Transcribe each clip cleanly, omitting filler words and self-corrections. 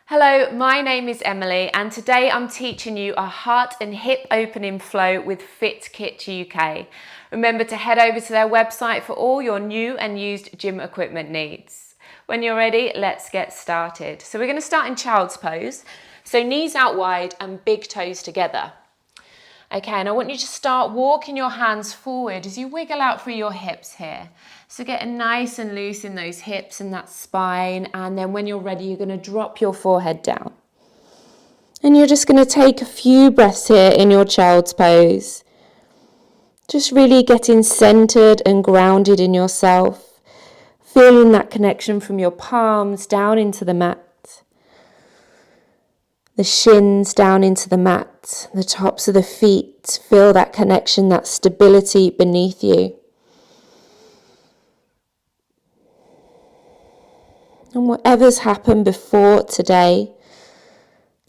Hello, my name is Emily and today I'm teaching you a heart and hip opening flow with FitKit UK. Remember to head over to their website for all your new and used gym equipment needs. When you're ready, let's get started. So we're going to start in child's pose. So knees out wide and big toes together. Okay, and I want you to start walking your hands forward as you wiggle out through your hips here. So getting nice and loose in those hips and that spine, and then when you're ready, you're going to drop your forehead down. And you're just going to take a few breaths here in your child's pose. Just really getting centered and grounded in yourself, feeling that connection from your palms down into the mat. The shins down into the mat, the tops of the feet, feel that connection, that stability beneath you. And whatever's happened before today,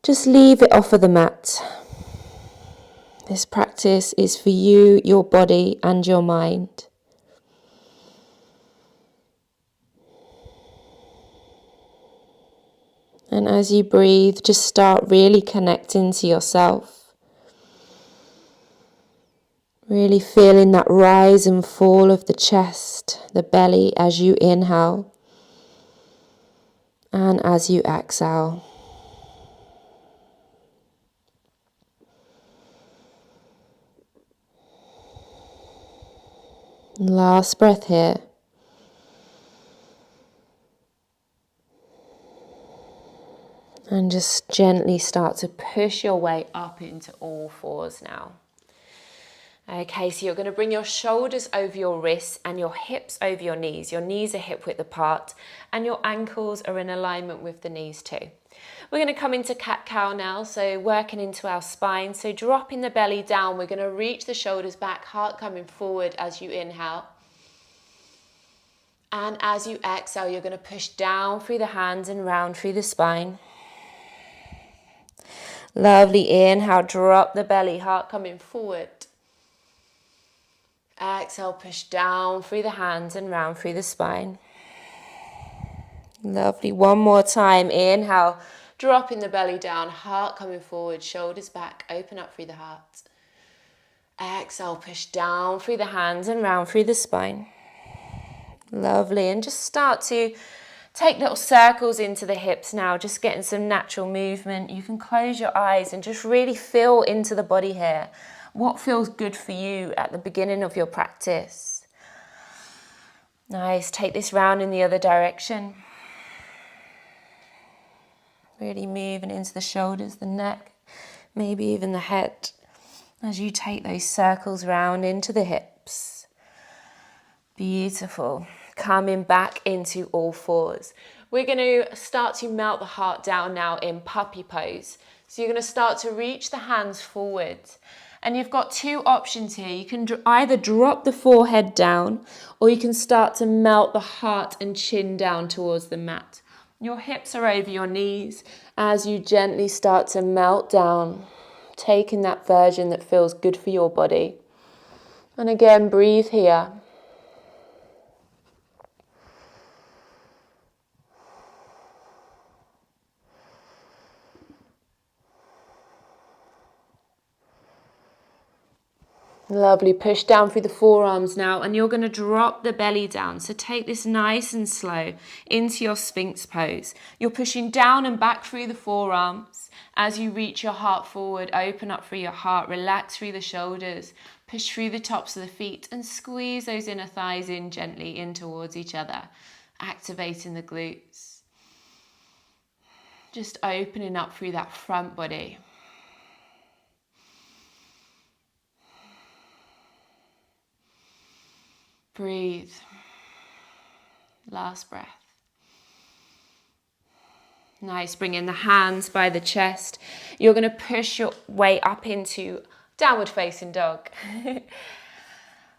just leave it off of the mat. This practice is for you, your body and your mind. And as you breathe, just start really connecting to yourself. Really feeling that rise and fall of the chest, the belly as you inhale and as you exhale. Last breath here. And just gently start to push your way up into all fours now. Okay, so you're going to bring your shoulders over your wrists and your hips over your knees. Your knees are hip width apart and your ankles are in alignment with the knees too. We're going to come into cat-cow now, so working into our spine. So dropping the belly down, we're going to reach the shoulders back, heart coming forward as you inhale. And as you exhale, you're going to push down through the hands and round through the spine. Lovely, inhale, drop the belly, heart coming forward. Exhale, push down through the hands and round through the spine. Lovely, one more time, inhale, dropping the belly down, heart coming forward, shoulders back, open up through the heart. Exhale, push down through the hands and round through the spine. Lovely, and just start to take little circles into the hips now, just getting some natural movement. You can close your eyes and just really feel into the body here. What feels good for you at the beginning of your practice? Nice, take this round in the other direction. Really moving into the shoulders, the neck, maybe even the head, as you take those circles round into the hips. Beautiful. Coming back into all fours. We're going to start to melt the heart down now in puppy pose. So you're going to start to reach the hands forward. And you've got two options here. You can either drop the forehead down or you can start to melt the heart and chin down towards the mat. Your hips are over your knees as you gently start to melt down, taking that version that feels good for your body. And again, breathe here. Lovely, push down through the forearms now and you're going to drop the belly down. So take this nice and slow into your Sphinx pose. You're pushing down and back through the forearms as you reach your heart forward, open up through your heart, relax through the shoulders, push through the tops of the feet and squeeze those inner thighs in gently in towards each other, activating the glutes. Just opening up through that front body. Breathe. Last breath. Nice, bring in the hands by the chest. You're going to push your way up into downward facing dog.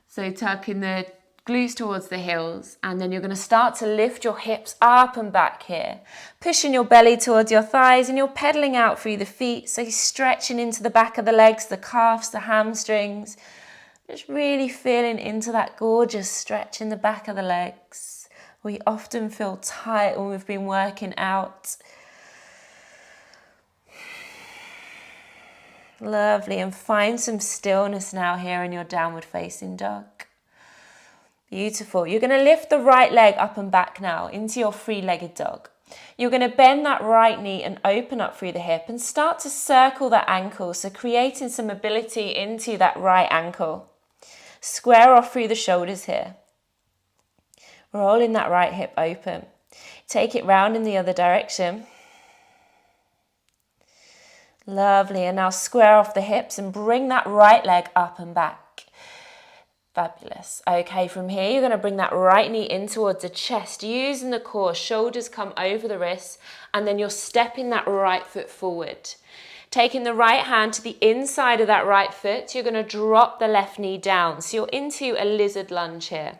So tucking the glutes towards the heels and then you're going to start to lift your hips up and back here. Pushing your belly towards your thighs and you're pedaling out through the feet. So you're stretching into the back of the legs, the calves, the hamstrings. Just really feeling into that gorgeous stretch in the back of the legs. We often feel tight when we've been working out. Lovely, and find some stillness now here in your downward facing dog. Beautiful. You're going to lift the right leg up and back now into your three-legged dog. You're going to bend that right knee and open up through the hip and start to circle that ankle, so creating some mobility into that right ankle. Square off through the shoulders here. Rolling that right hip open. Take it round in the other direction. Lovely, and now square off the hips and bring that right leg up and back. Fabulous. Okay, from here you're going to bring that right knee in towards the chest, using the core, shoulders come over the wrists, and then you're stepping that right foot forward. Taking the right hand to the inside of that right foot, you're going to drop the left knee down. So you're into a lizard lunge here.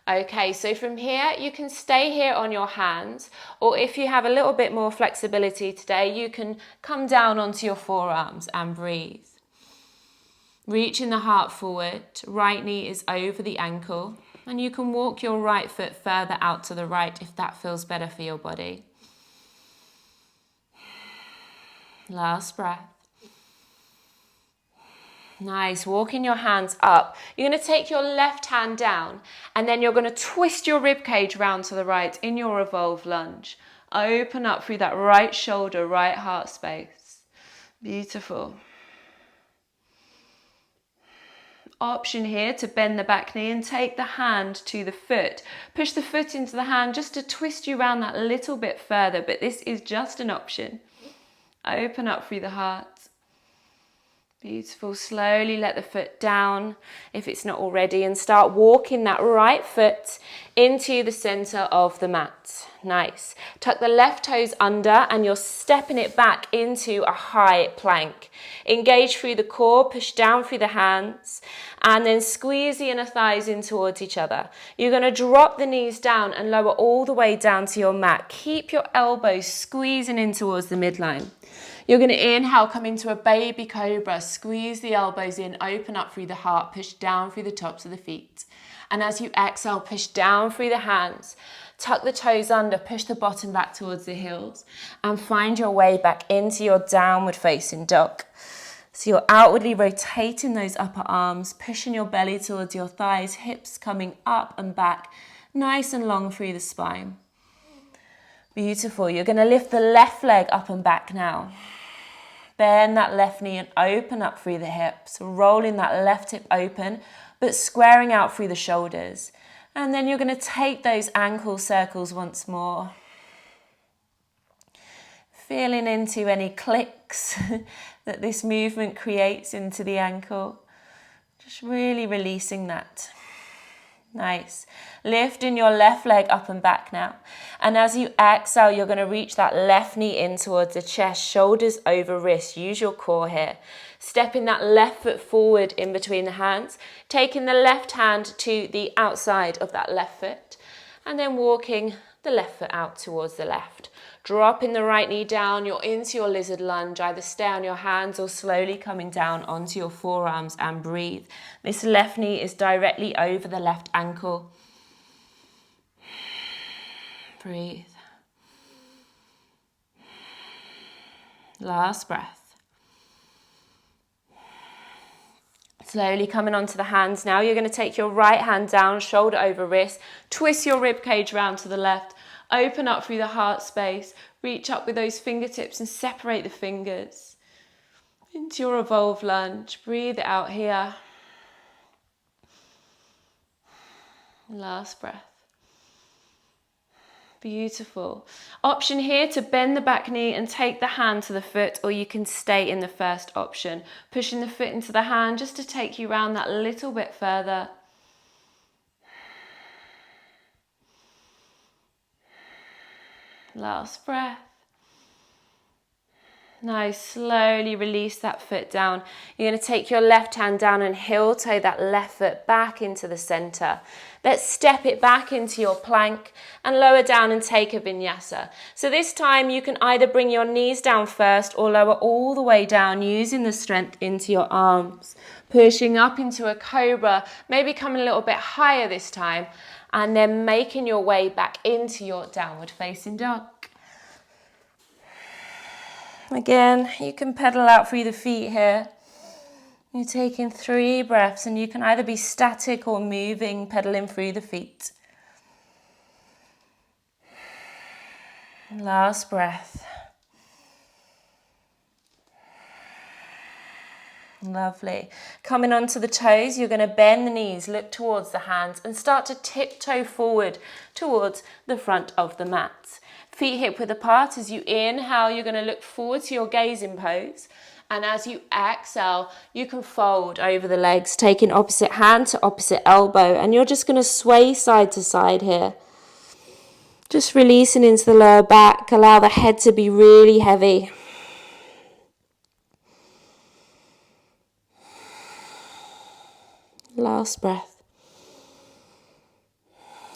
Okay, so from here, you can stay here on your hands, or if you have a little bit more flexibility today, you can come down onto your forearms and breathe. Reaching the heart forward, right knee is over the ankle, and you can walk your right foot further out to the right if that feels better for your body. Last breath. Nice, walking your hands up. You're going to take your left hand down and then you're going to twist your rib cage round to the right in your revolve lunge. Open up through that right shoulder, right heart space. Beautiful. Option here to bend the back knee and take the hand to the foot. Push the foot into the hand just to twist you around that little bit further, but this is just an option. Open up through the heart. Beautiful. Slowly let the foot down if it's not already and start walking that right foot into the center of the mat. Nice. Tuck the left toes under and you're stepping it back into a high plank. Engage through the core, push down through the hands, and then squeeze the inner thighs in towards each other. You're going to drop the knees down and lower all the way down to your mat. Keep your elbows squeezing in towards the midline. You're going to inhale, come into a baby cobra, squeeze the elbows in, open up through the heart, push down through the tops of the feet. And as you exhale, push down through the hands, tuck the toes under, push the bottom back towards the heels, and find your way back into your downward facing dog. So you're outwardly rotating those upper arms, pushing your belly towards your thighs, hips coming up and back, nice and long through the spine. Beautiful. You're going to lift the left leg up and back now. Bend that left knee and open up through the hips, rolling that left hip open, but squaring out through the shoulders. And then you're going to take those ankle circles once more. Feeling into any clicks that this movement creates into the ankle. Just really releasing that. Nice. Lifting your left leg up and back now. And as you exhale, you're going to reach that left knee in towards the chest, shoulders over wrists. Use your core here. Stepping that left foot forward in between the hands. Taking the left hand to the outside of that left foot. And then walking the left foot out towards the left. Dropping the right knee down, you're into your lizard lunge. Either stay on your hands or slowly coming down onto your forearms and breathe. This left knee is directly over the left ankle. Breathe. Last breath. Slowly coming onto the hands now. You're going to take your right hand down, shoulder over wrist. Twist your rib cage round to the left. Open up through the heart space. Reach up with those fingertips and separate the fingers. Into your revolve lunge. Breathe it out here. Last breath. Beautiful. Option here to bend the back knee and take the hand to the foot, or you can stay in the first option. Pushing the foot into the hand just to take you around that little bit further. Last breath. Nice, slowly release that foot down. You're going to take your left hand down and heel toe that left foot back into the center. Let's step it back into your plank and lower down and take a vinyasa. So this time you can either bring your knees down first or lower all the way down using the strength into your arms. Pushing up into a cobra, maybe coming a little bit higher this time, and then making your way back into your downward facing dog. Again, you can pedal out through the feet here. You're taking 3 breaths, and you can either be static or moving, pedaling through the feet. Last breath. Lovely. Coming onto the toes, you're going to bend the knees, look towards the hands, and start to tiptoe forward towards the front of the mat. Feet hip width apart. As you inhale, you're going to look forward to your gazing pose. And as you exhale, you can fold over the legs, taking opposite hand to opposite elbow. And you're just going to sway side to side here. Just releasing into the lower back. Allow the head to be really heavy. Last breath.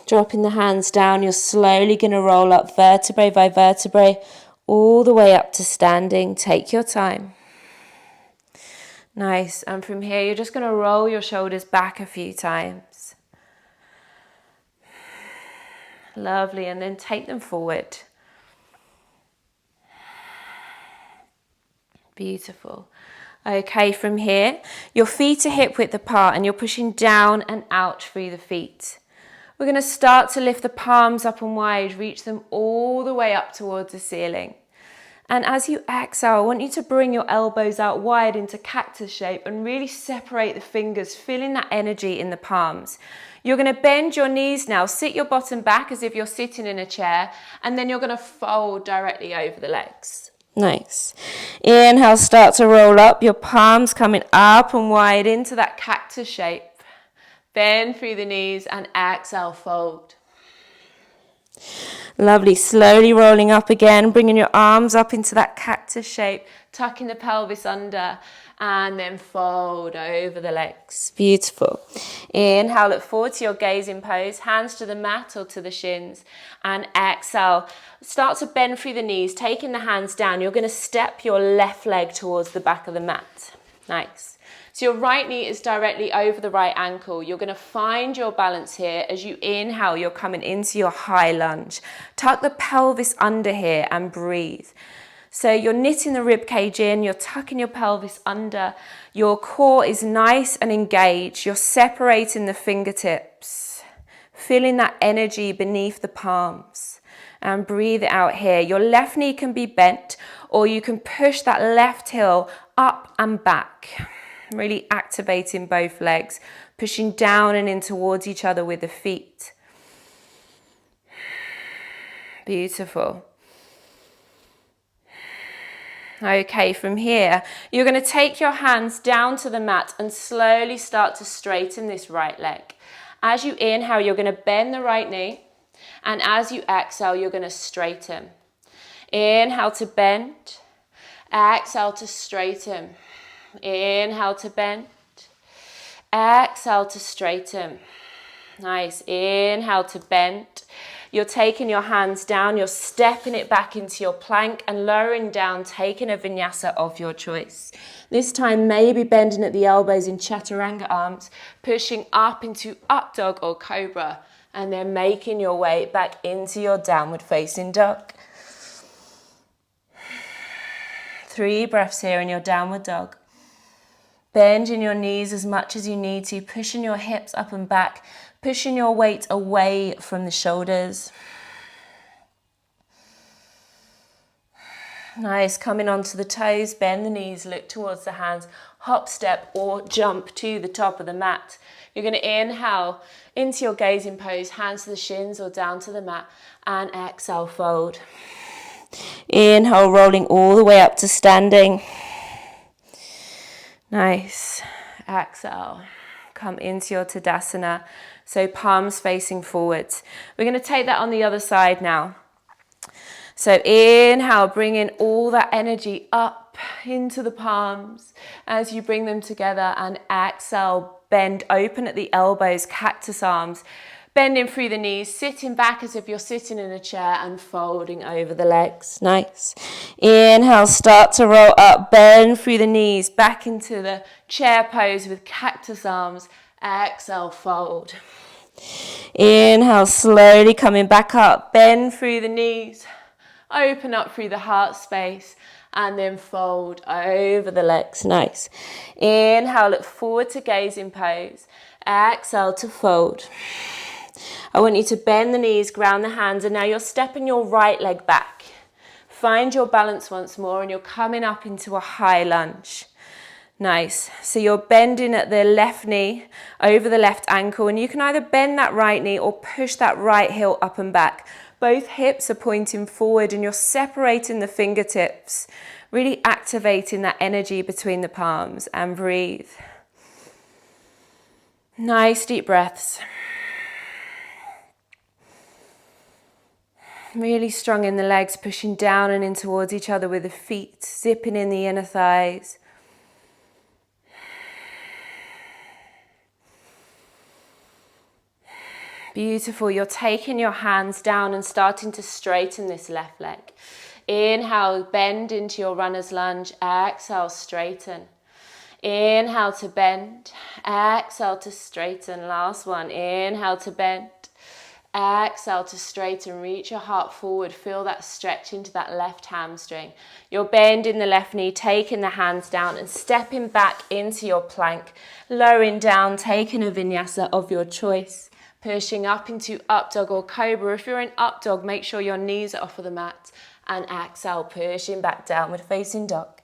Dropping the hands down, you're slowly going to roll up vertebrae by vertebrae all the way up to standing. Take your time. Nice. And from here, you're just going to roll your shoulders back a few times. Lovely. And then take them forward. Beautiful. Okay, from here, your feet are hip width apart and you're pushing down and out through the feet. We're going to start to lift the palms up and wide, reach them all the way up towards the ceiling. And as you exhale, I want you to bring your elbows out wide into cactus shape and really separate the fingers, feeling that energy in the palms. You're going to bend your knees now, sit your bottom back as if you're sitting in a chair, and then you're going to fold directly over the legs. Nice. Inhale, start to roll up, your palms coming up and wide into that cactus shape. Bend through the knees and exhale, fold. Lovely. Slowly rolling up again, bringing your arms up into that cactus shape, tucking the pelvis under, and then fold over the legs. Beautiful. Inhale, look forward to your gazing pose, hands to the mat or to the shins, and exhale. Start to bend through the knees, taking the hands down. You're going to step your left leg towards the back of the mat. Nice. So your right knee is directly over the right ankle. You're going to find your balance here. As you inhale, you're coming into your high lunge. Tuck the pelvis under here and breathe. So you're knitting the rib cage in, you're tucking your pelvis under. Your core is nice and engaged. You're separating the fingertips, feeling that energy beneath the palms. And breathe it out here. Your left knee can be bent, or you can push that left heel up and back. Really activating both legs, pushing down and in towards each other with the feet. Beautiful. Okay, from here, you're going to take your hands down to the mat and slowly start to straighten this right leg. As you inhale, you're going to bend the right knee, and as you exhale, you're going to straighten. Inhale to bend, exhale to straighten. Inhale to bend, exhale to straighten. Nice. Inhale to bend. You're taking your hands down, you're stepping it back into your plank and lowering down, taking a vinyasa of your choice. This time maybe bending at the elbows in chaturanga arms, pushing up into up dog or cobra, and then making your way back into your downward facing dog. 3 breaths here in your downward dog. Bending your knees as much as you need to, pushing your hips up and back, pushing your weight away from the shoulders. Nice, coming onto the toes, bend the knees, look towards the hands, hop, step or jump to the top of the mat. You're going to inhale into your gazing pose, hands to the shins or down to the mat, and exhale, fold. Inhale, rolling all the way up to standing. Nice. Exhale. Come into your Tadasana. So palms facing forwards. We're going to take that on the other side now. So inhale, bring in all that energy up into the palms as you bring them together, and exhale, bend open at the elbows, cactus arms. Bending through the knees, sitting back as if you're sitting in a chair and folding over the legs. Nice. Inhale, start to roll up, bend through the knees, back into the chair pose with cactus arms. Exhale, fold. Inhale, slowly coming back up, bend through the knees, Open up through the heart space and then fold over the legs. Nice. Inhale, look forward to gazing pose. Exhale to fold. I want you to bend the knees, ground the hands, and now you're stepping your right leg back. Find your balance once more and you're coming up into a high lunge. Nice. So you're bending at the left knee over the left ankle, and you can either bend that right knee or push that right heel up and back. Both hips are pointing forward and you're separating the fingertips, really activating that energy between the palms, and breathe. Nice deep breaths. Really strong in the legs, pushing down and in towards each other with the feet, zipping in the inner thighs. Beautiful. You're taking your hands down and starting to straighten this left leg. Inhale, bend into your runner's lunge. Exhale, straighten. Inhale to bend. Exhale to straighten. Last one. Inhale to bend. Exhale to straighten. Reach your heart forward. Feel that stretch into that left hamstring. You're bending the left knee, taking the hands down and stepping back into your plank. Lowering down, taking a vinyasa of your choice. Pushing up into up dog or cobra. If you're in up dog, make sure your knees are off of the mat. And exhale, pushing back downward facing dog.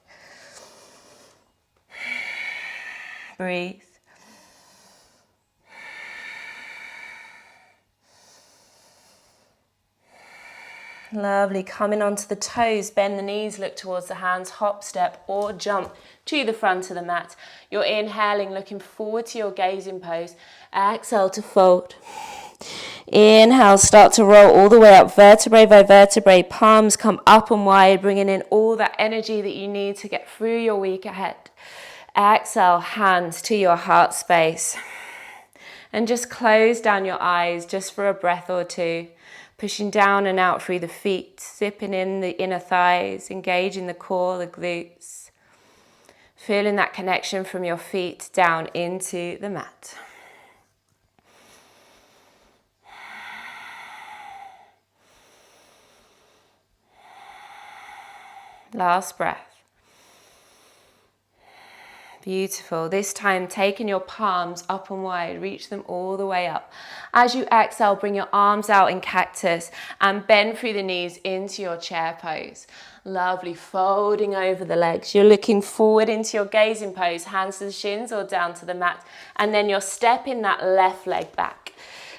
Breathe. Lovely. Coming onto the toes, bend the knees, look towards the hands, hop, step or jump to the front of the mat. You're inhaling, looking forward to your gazing pose. Exhale to fold. Inhale, start to roll all the way up, vertebrae by vertebrae. Palms come up and wide, bringing in all that energy that you need to get through your week ahead. Exhale, hands to your heart space. And just close down your eyes just for a breath or two. Pushing down and out through the feet, zipping in the inner thighs, engaging the core, the glutes. Feeling that connection from your feet down into the mat. Last breath. Beautiful. This time, taking your palms up and wide, reach them all the way up. As you exhale, bring your arms out in cactus and bend through the knees into your chair pose. Lovely. Folding over the legs. You're looking forward into your gazing pose, hands to the shins or down to the mat. And then you're stepping that left leg back.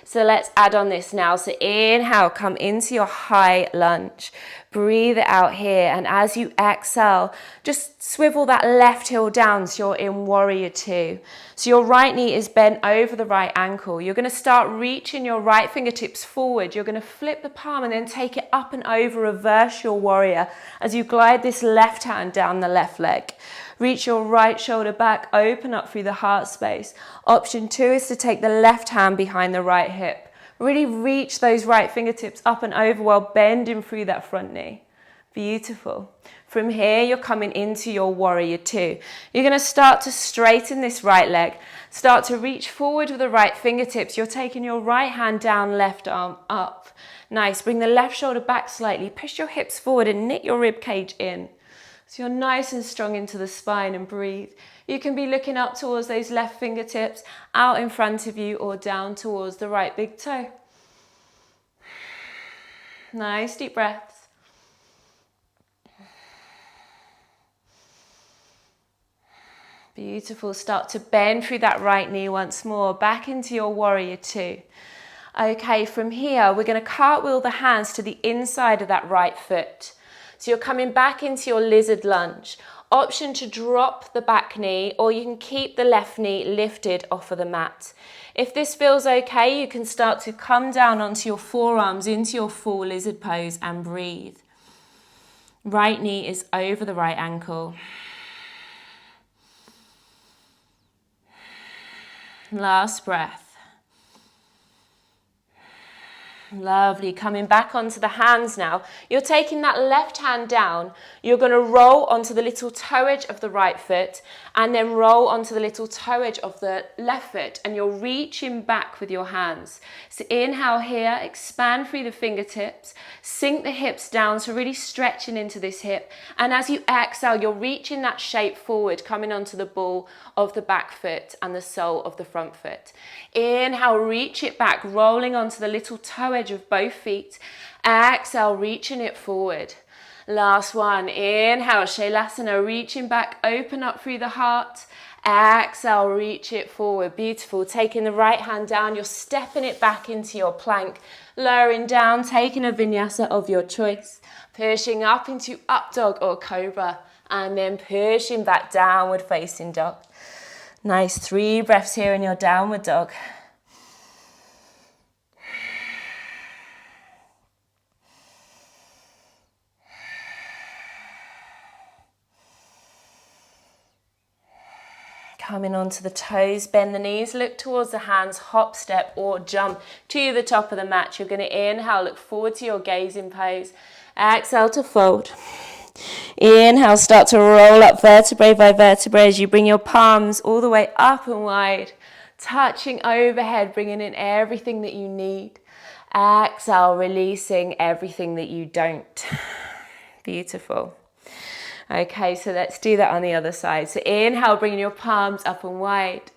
So let's add on this now. So inhale, come into your high lunge. Breathe it out here. And as you exhale, just swivel that left heel down so you're in warrior two. So your right knee is bent over the right ankle. You're going to start reaching your right fingertips forward. You're going to flip the palm and then take it up and over, reverse your warrior as you glide this left hand down the left leg. Reach your right shoulder back, open up through the heart space. Option 2 is to take the left hand behind the right hip. Really reach those right fingertips up and over while bending through that front knee. Beautiful. From here, you're coming into your warrior two. You're going to start to straighten this right leg. Start to reach forward with the right fingertips. You're taking your right hand down, left arm up. Nice. Bring the left shoulder back slightly. Push your hips forward and knit your rib cage in. So you're nice and strong into the spine, and breathe. You can be looking up towards those left fingertips, out in front of you, or down towards the right big toe. Nice deep breaths. Beautiful. Start to bend through that right knee once more, back into your warrior two. Okay, from here, we're going to cartwheel the hands to the inside of that right foot. So you're coming back into your lizard lunge. Option to drop the back knee, or you can keep the left knee lifted off of the mat. If this feels okay, you can start to come down onto your forearms into your full lizard pose and breathe. Right knee is over the right ankle. Last breath. Lovely. Coming back onto the hands now. You're taking that left hand down. You're going to roll onto the little toe edge of the right foot and then roll onto the little toe edge of the left foot, and you're reaching back with your hands. So inhale here, expand through the fingertips, sink the hips down, so really stretching into this hip. And as you exhale, you're reaching that shape forward, coming onto the ball of the back foot and the sole of the front foot. Inhale, reach it back, rolling onto the little toe edge of both feet. Exhale, reaching it forward. Last one. Inhale, Shailasana, reaching back, open up through the heart. Exhale, reach it forward. Beautiful. Taking the right hand down, you're stepping it back into your plank, lowering down, taking a vinyasa of your choice, pushing up into up dog or cobra, and then pushing back, downward facing dog. Nice 3 breaths here in your downward dog. Coming onto the toes, bend the knees, look towards the hands, hop, step or jump to the top of the mat. You're going to inhale, look forward to your gazing pose. Exhale to fold. Inhale, start to roll up vertebrae by vertebrae as you bring your palms all the way up and wide, touching overhead, bringing in everything that you need. Exhale, releasing everything that you don't. Beautiful. Okay, so let's do that on the other side. So inhale, bringing your palms up and wide.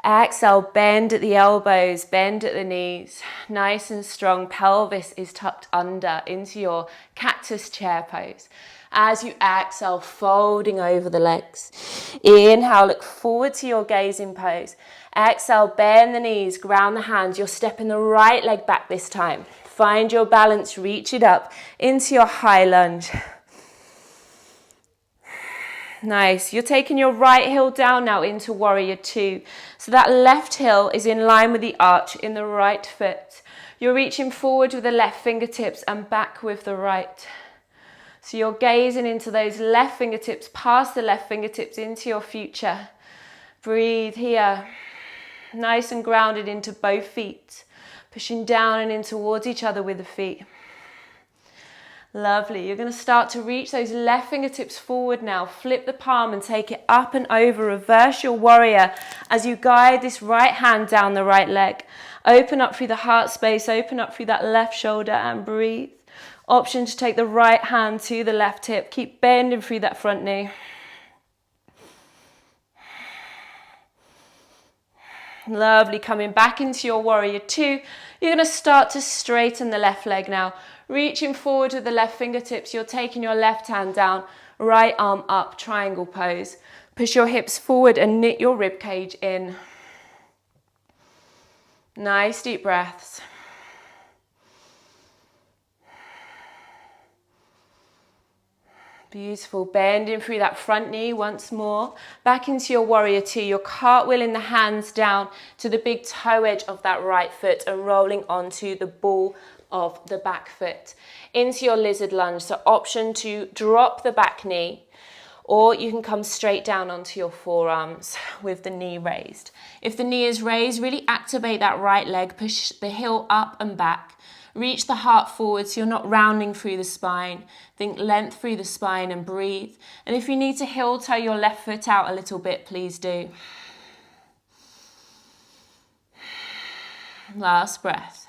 Exhale, bend at the elbows, bend at the knees. Nice and strong. Pelvis is tucked under into your cactus chair pose. As you exhale, folding over the legs. Inhale, look forward to your gazing pose. Exhale, bend the knees, ground the hands. You're stepping the right leg back this time. Find your balance, reach it up into your high lunge. Nice. You're taking your right heel down now into warrior 2. So that left heel is in line with the arch in the right foot. You're reaching forward with the left fingertips and back with the right. So you're gazing into those left fingertips, past the left fingertips into your future. Breathe here. Nice and grounded into both feet. Pushing down and in towards each other with the feet. Lovely. You're going to start to reach those left fingertips forward now. Flip the palm and take it up and over. Reverse your warrior as you guide this right hand down the right leg. Open up through the heart space. Open up through that left shoulder and breathe. Option to take the right hand to the left hip. Keep bending through that front knee. Lovely. Coming back into your warrior 2. You're going to start to straighten the left leg now. Reaching forward with the left fingertips, you're taking your left hand down, right arm up, triangle pose. Push your hips forward and knit your rib cage in. Nice deep breaths. Beautiful. Bending through that front knee once more. Back into your warrior 2. You're cartwheeling the hands down to the big toe edge of that right foot and rolling onto the ball of the back foot into your lizard lunge. So option to drop the back knee, or you can come straight down onto your forearms with the knee raised. If the knee is raised, really activate that right leg, push the heel up and back, reach the heart forward so you're not rounding through the spine. Think length through the spine and breathe. And if you need to heel toe your left foot out a little bit, please do. Last breath.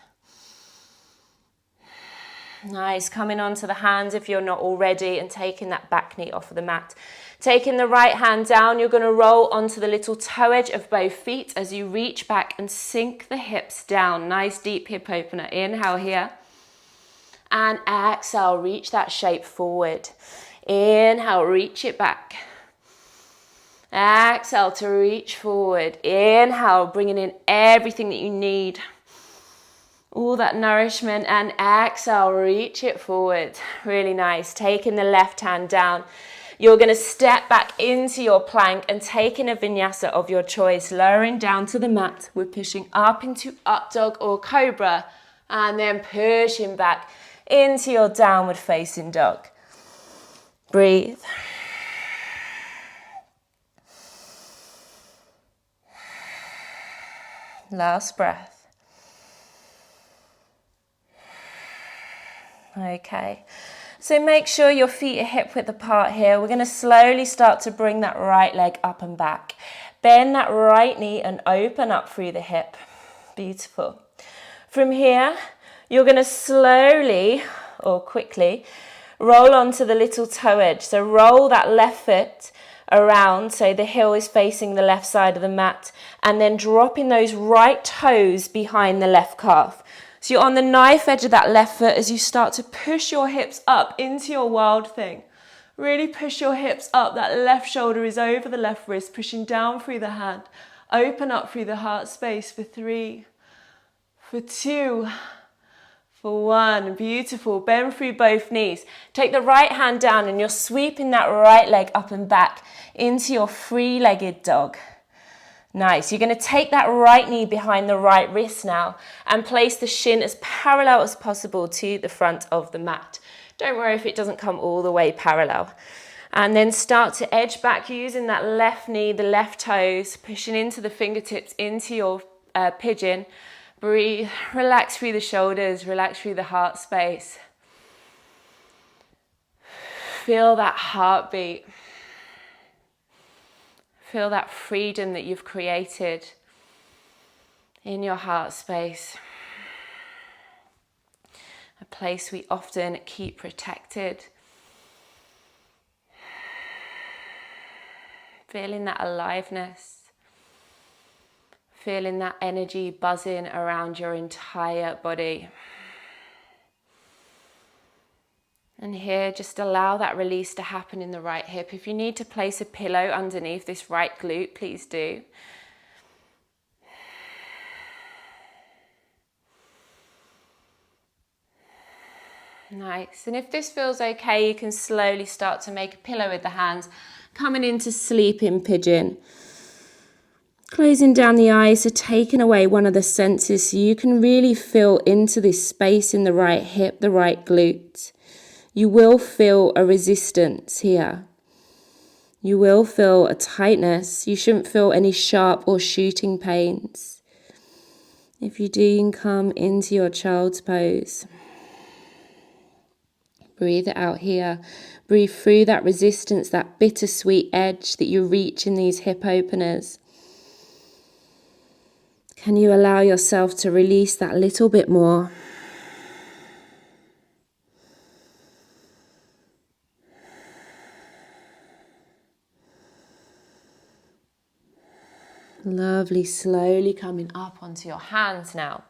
Nice. Coming onto the hands if you're not already and taking that back knee off of the mat. Taking the right hand down, you're going to roll onto the little toe edge of both feet as you reach back and sink the hips down. Nice deep hip opener. Inhale here. And exhale, reach that shape forward. Inhale, reach it back. Exhale to reach forward. Inhale, bringing in everything that you need. All that nourishment, and exhale, reach it forward. Really nice. Taking the left hand down. You're going to step back into your plank and taking a vinyasa of your choice, lowering down to the mat. We're pushing up into up dog or cobra, and then pushing back into your downward facing dog. Breathe. Last breath. Okay, so make sure your feet are hip width apart here. We're going to slowly start to bring that right leg up and back. Bend that right knee and open up through the hip. Beautiful. From here, you're going to slowly or quickly roll onto the little toe edge. So roll that left foot around so the heel is facing the left side of the mat, and then dropping those right toes behind the left calf. So you're on the knife edge of that left foot as you start to push your hips up into your wild thing. Really push your hips up. That left shoulder is over the left wrist, pushing down through the hand. Open up through the heart space for 3, for 2, for 1. Beautiful. Bend through both knees. Take the right hand down and you're sweeping that right leg up and back into your three-legged dog. Nice. You're going to take that right knee behind the right wrist now and place the shin as parallel as possible to the front of the mat. Don't worry if it doesn't come all the way parallel. And then start to edge back using that left knee, the left toes, pushing into the fingertips into your pigeon. Breathe, relax through the shoulders, relax through the heart space. Feel that heartbeat. Feel that freedom that you've created in your heart space. A place we often keep protected. Feeling that aliveness. Feeling that energy buzzing around your entire body. And here, just allow that release to happen in the right hip. If you need to place a pillow underneath this right glute, please do. Nice. And if this feels okay, you can slowly start to make a pillow with the hands, coming into sleeping pigeon. Closing down the eyes, so taking away one of the senses so you can really feel into this space in the right hip, the right glute. You will feel a resistance here. You will feel a tightness. You shouldn't feel any sharp or shooting pains. If you do, you can come into your child's pose. Breathe it out here. Breathe through that resistance, that bittersweet edge that you reach in these hip openers. Can you allow yourself to release that little bit more? Lovely, slowly coming up onto your hands now.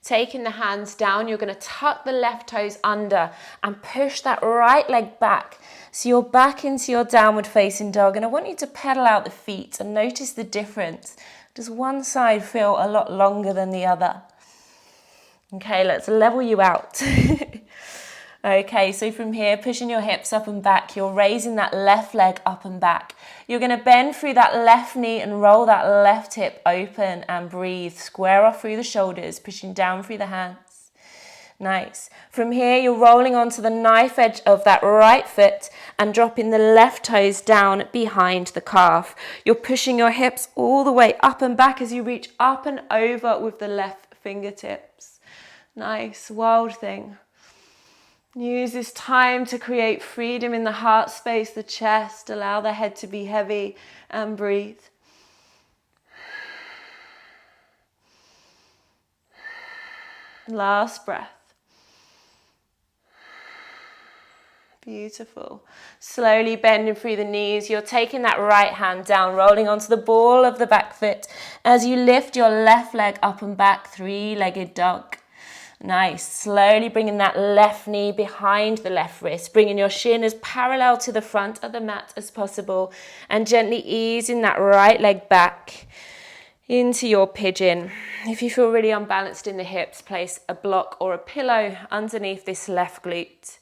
Taking the hands down, you're going to tuck the left toes under and push that right leg back. So you're back into your downward facing dog, and I want you to pedal out the feet and notice the difference. Does one side feel a lot longer than the other? Okay, let's level you out. Okay, so from here, pushing your hips up and back, you're raising that left leg up and back. You're going to bend through that left knee and roll that left hip open and breathe. Square off through the shoulders, pushing down through the hands. Nice. From here, you're rolling onto the knife edge of that right foot and dropping the left toes down behind the calf. You're pushing your hips all the way up and back as you reach up and over with the left fingertips. Nice, wild thing. Use this time to create freedom in the heart space, the chest. Allow the head to be heavy and breathe. Last breath. Beautiful. Slowly bending through the knees. You're taking that right hand down, rolling onto the ball of the back foot as you lift your left leg up and back, three-legged dog. Nice. Slowly bringing that left knee behind the left wrist, bringing your shin as parallel to the front of the mat as possible, and gently easing that right leg back into your pigeon. If you feel really unbalanced in the hips, place a block or a pillow underneath this left glute.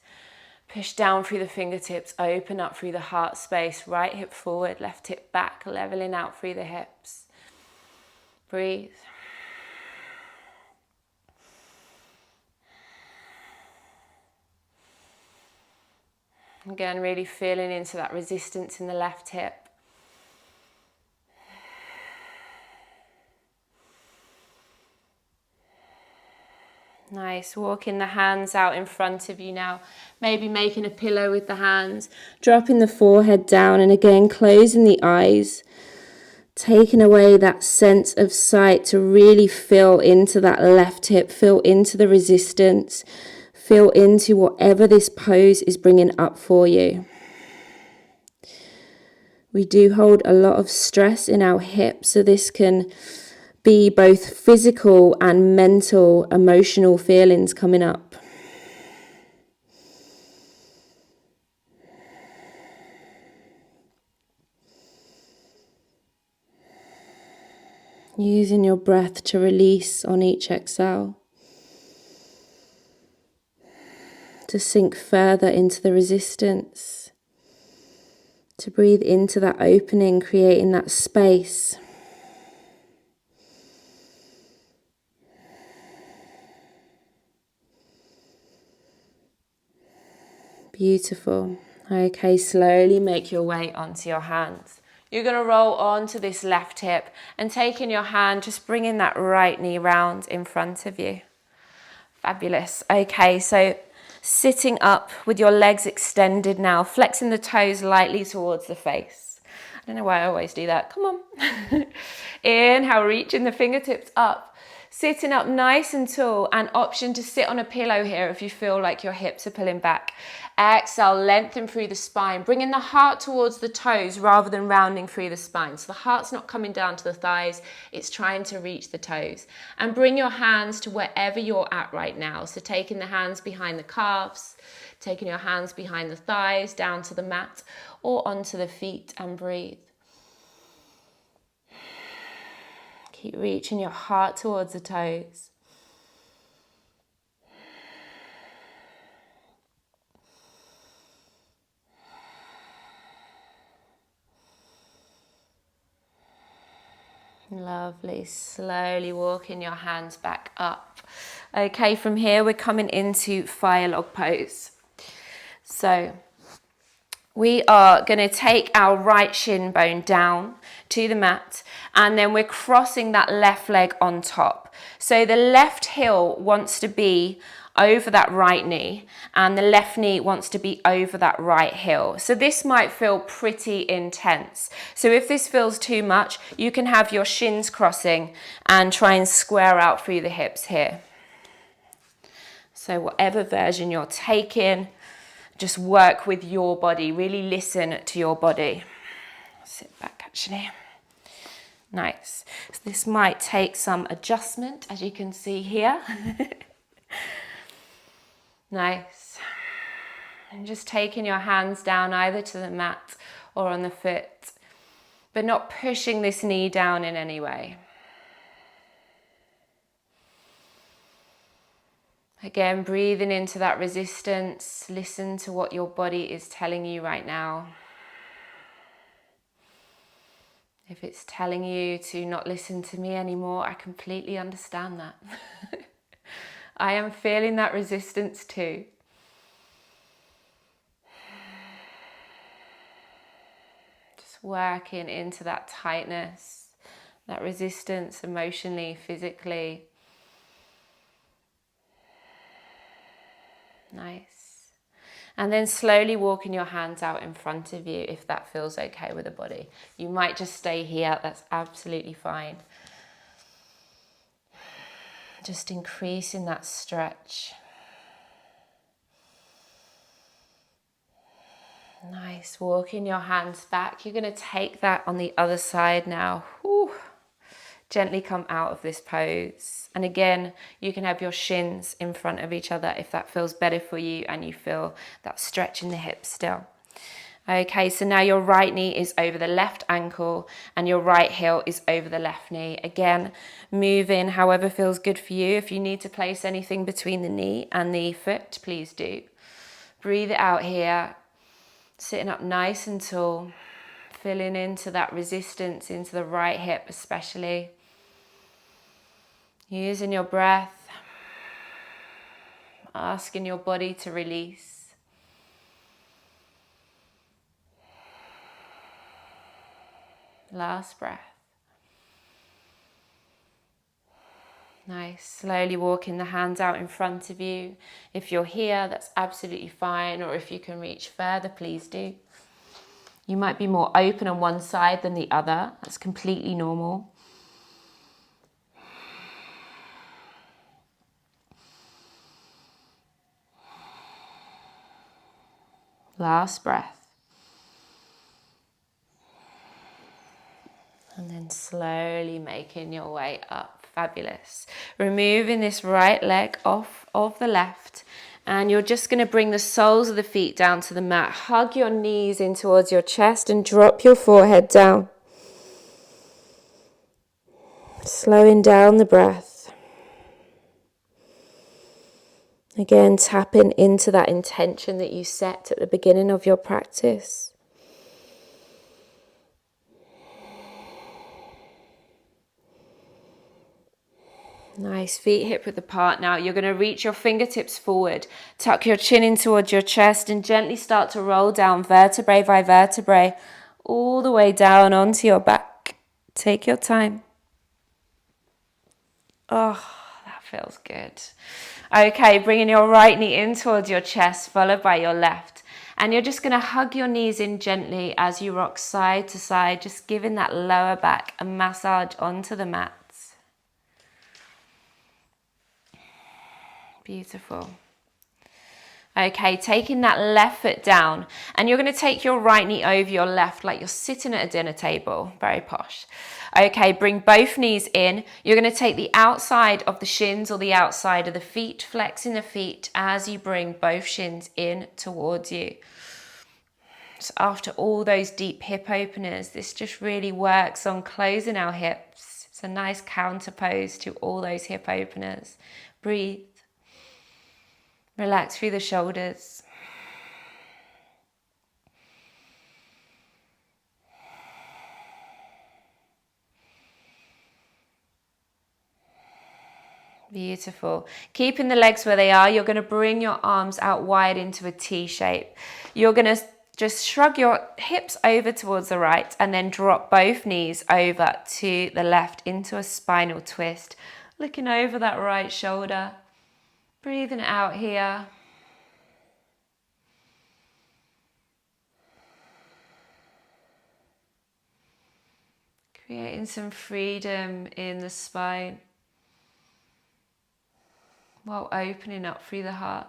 Push down through the fingertips, open up through the heart space, right hip forward, left hip back, leveling out through the hips. Breathe. Again, really feeling into that resistance in the left hip. Nice. Walking the hands out in front of you now. Maybe making a pillow with the hands. Dropping the forehead down and again closing the eyes. Taking away that sense of sight to really feel into that left hip. Feel into the resistance. Feel into whatever this pose is bringing up for you. We do hold a lot of stress in our hips, so this can be both physical and mental, emotional feelings coming up. Using your breath to release on each exhale. To sink further into the resistance. To breathe into that opening, creating that space. Beautiful. Okay, slowly make your way onto your hands. You're going to roll onto this left hip and taking your hand, just bringing that right knee round in front of you. Fabulous. Okay, so sitting up with your legs extended now, flexing the toes lightly towards the face. I don't know why I always do that. Come on. Inhale, reaching the fingertips up. Sitting up nice and tall, and option to sit on a pillow here if you feel like your hips are pulling back. Exhale, lengthen through the spine, bringing the heart towards the toes rather than rounding through the spine. So the heart's not coming down to the thighs, it's trying to reach the toes. And bring your hands to wherever you're at right now. So taking the hands behind the calves, taking your hands behind the thighs, down to the mat or onto the feet, and breathe. Keep reaching your heart towards the toes. Lovely. Slowly walking your hands back up. Okay, from here we're coming into fire log pose. So we are going to take our right shin bone down to the mat, and then we're crossing that left leg on top. So the left heel wants to be over that right knee, and the left knee wants to be over that right heel. So this might feel pretty intense. So if this feels too much, you can have your shins crossing and try and square out through the hips here. So whatever version you're taking, just work with your body, really listen to your body. Sit back actually. Nice. So this might take some adjustment, as you can see here. Nice. And just taking your hands down either to the mat or on the foot, but not pushing this knee down in any way. Again, breathing into that resistance. Listen to what your body is telling you right now. If it's telling you to not listen to me anymore, I completely understand that. I am feeling that resistance too. Just working into that tightness, that resistance emotionally, physically. Nice. And then slowly walking your hands out in front of you if that feels okay with the body. You might just stay here, that's absolutely fine. Just increasing that stretch. Nice. Walking your hands back. You're going to take that on the other side now. Whew. Gently come out of this pose. And again, you can have your shins in front of each other if that feels better for you and you feel that stretch in the hips still. Okay, so now your right knee is over the left ankle and your right heel is over the left knee. Again, move in however feels good for you. If you need to place anything between the knee and the foot, please do. Breathe it out here. Sitting up nice and tall. Filling into that resistance into the right hip especially. Using your breath, asking your body to release. Last breath. Nice. Slowly walking the hands out in front of you. If you're here, that's absolutely fine. Or if you can reach further, please do. You might be more open on one side than the other. That's completely normal. Last breath. And then slowly making your way up. Fabulous. Removing this right leg off of the left. And you're just going to bring the soles of the feet down to the mat. Hug your knees in towards your chest and drop your forehead down. Slowing down the breath. Again, tapping into that intention that you set at the beginning of your practice. Nice, feet hip width apart now. You're going to reach your fingertips forward, tuck your chin in towards your chest and gently start to roll down vertebrae by vertebrae all the way down onto your back. Take your time. Oh, that feels good. Okay, bringing your right knee in towards your chest, followed by your left. And you're just going to hug your knees in gently as you rock side to side, just giving that lower back a massage onto the mat. Beautiful. Okay, taking that left foot down, and you're going to take your right knee over your left like you're sitting at a dinner table. Very posh. Okay, bring both knees in. You're going to take the outside of the shins or the outside of the feet, flexing the feet as you bring both shins in towards you. So after all those deep hip openers, this just really works on closing our hips. It's a nice counter pose to all those hip openers. Breathe. Relax through the shoulders. Beautiful. Keeping the legs where they are, you're going to bring your arms out wide into a T shape. You're going to just shrug your hips over towards the right and then drop both knees over to the left into a spinal twist. Looking over that right shoulder. Breathing out here. Creating some freedom in the spine while opening up through the heart.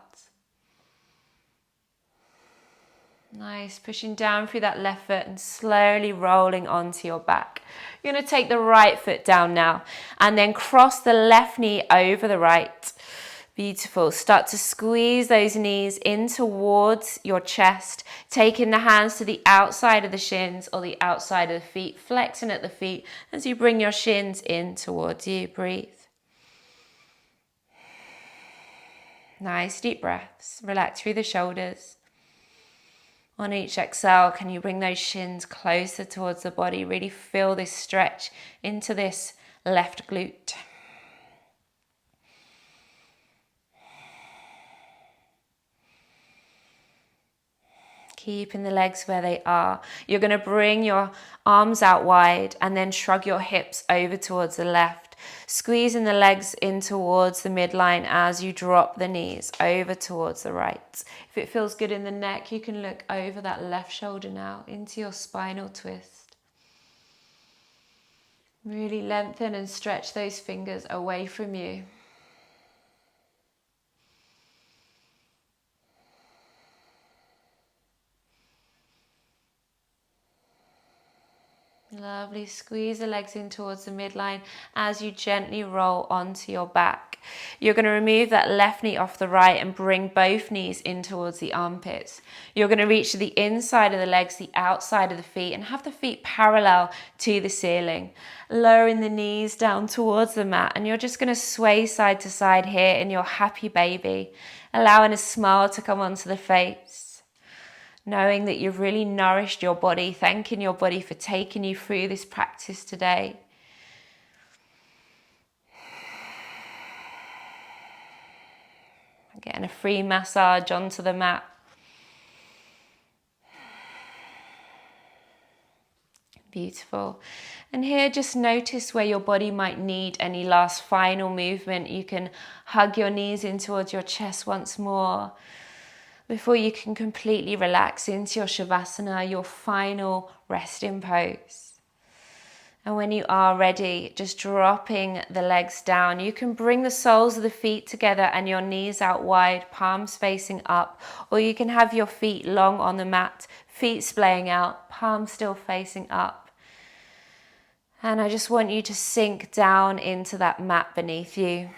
Nice, pushing down through that left foot and slowly rolling onto your back. You're going to take the right foot down now and then cross the left knee over the right. Beautiful. Start to squeeze those knees in towards your chest, taking the hands to the outside of the shins or the outside of the feet, flexing at the feet as you bring your shins in towards you. Breathe. Nice deep breaths. Relax through the shoulders. On each exhale, can you bring those shins closer towards the body? Really feel this stretch into this left glute. Keeping the legs where they are. You're going to bring your arms out wide and then shrug your hips over towards the left. Squeezing the legs in towards the midline as you drop the knees over towards the right. If it feels good in the neck, you can look over that left shoulder now into your spinal twist. Really lengthen and stretch those fingers away from you. Lovely. Squeeze the legs in towards the midline as you gently roll onto your back. You're going to remove that left knee off the right and bring both knees in towards the armpits. You're going to reach to the inside of the legs, the outside of the feet, and have the feet parallel to the ceiling. Lowering the knees down towards the mat, and you're just going to sway side to side here in your happy baby, allowing a smile to come onto the face. Knowing that you've really nourished your body, thanking your body for taking you through this practice today. Getting a free massage onto the mat. Beautiful. And here, just notice where your body might need any last final movement. You can hug your knees in towards your chest once more before you can completely relax into your Shavasana, your final resting pose. And when you are ready, just dropping the legs down. You can bring the soles of the feet together and your knees out wide, palms facing up. Or you can have your feet long on the mat, feet splaying out, palms still facing up. And I just want you to sink down into that mat beneath you.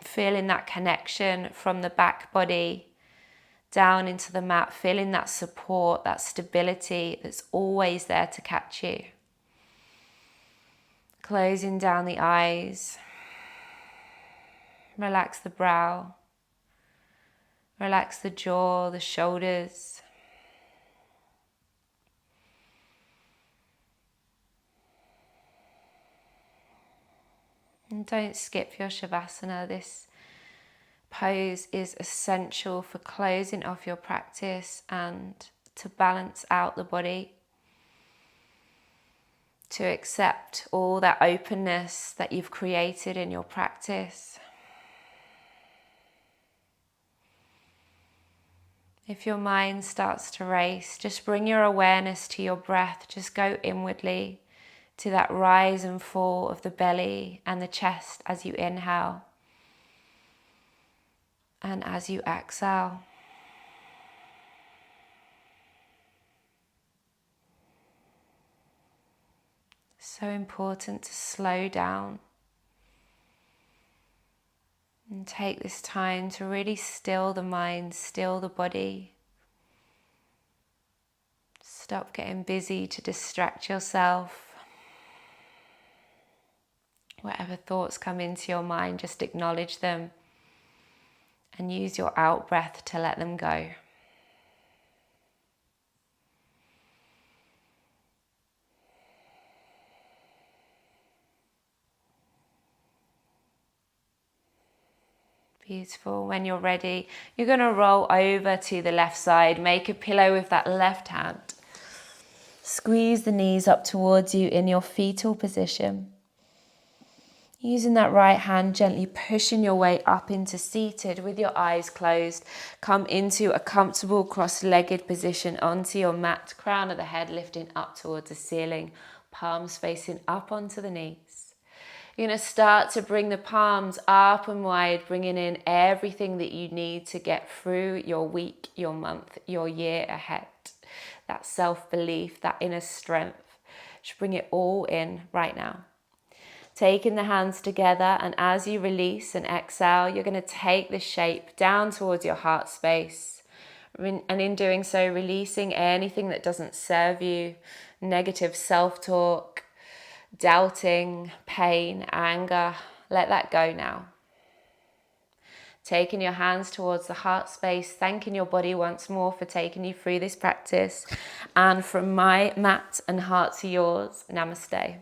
Feeling that connection from the back body down into the mat. Feeling that support, that stability that's always there to catch you. Closing down the eyes, relax the brow, relax the jaw, the shoulders. And don't skip your Shavasana. This pose is essential for closing off your practice and to balance out the body. To accept all that openness that you've created in your practice. If your mind starts to race, just bring your awareness to your breath. Just go inwardly to that rise and fall of the belly and the chest as you inhale and as you exhale. So important to slow down and take this time to really still the mind, still the body. Stop getting busy to distract yourself. Whatever thoughts come into your mind, just acknowledge them and use your out breath to let them go. Beautiful. When you're ready, you're going to roll over to the left side. Make a pillow with that left hand. Squeeze the knees up towards you in your fetal position. Using that right hand, gently pushing your way up into seated with your eyes closed. Come into a comfortable cross-legged position onto your mat. Crown of the head lifting up towards the ceiling. Palms facing up onto the knees. You're going to start to bring the palms up and wide, bringing in everything that you need to get through your week, your month, your year ahead. That self-belief, that inner strength. Just bring it all in right now. Taking the hands together, and as you release and exhale, you're going to take the shape down towards your heart space. And in doing so, releasing anything that doesn't serve you, negative self-talk, doubting, pain, anger, let that go now. Taking your hands towards the heart space, thanking your body once more for taking you through this practice. And from my mat and heart to yours, Namaste.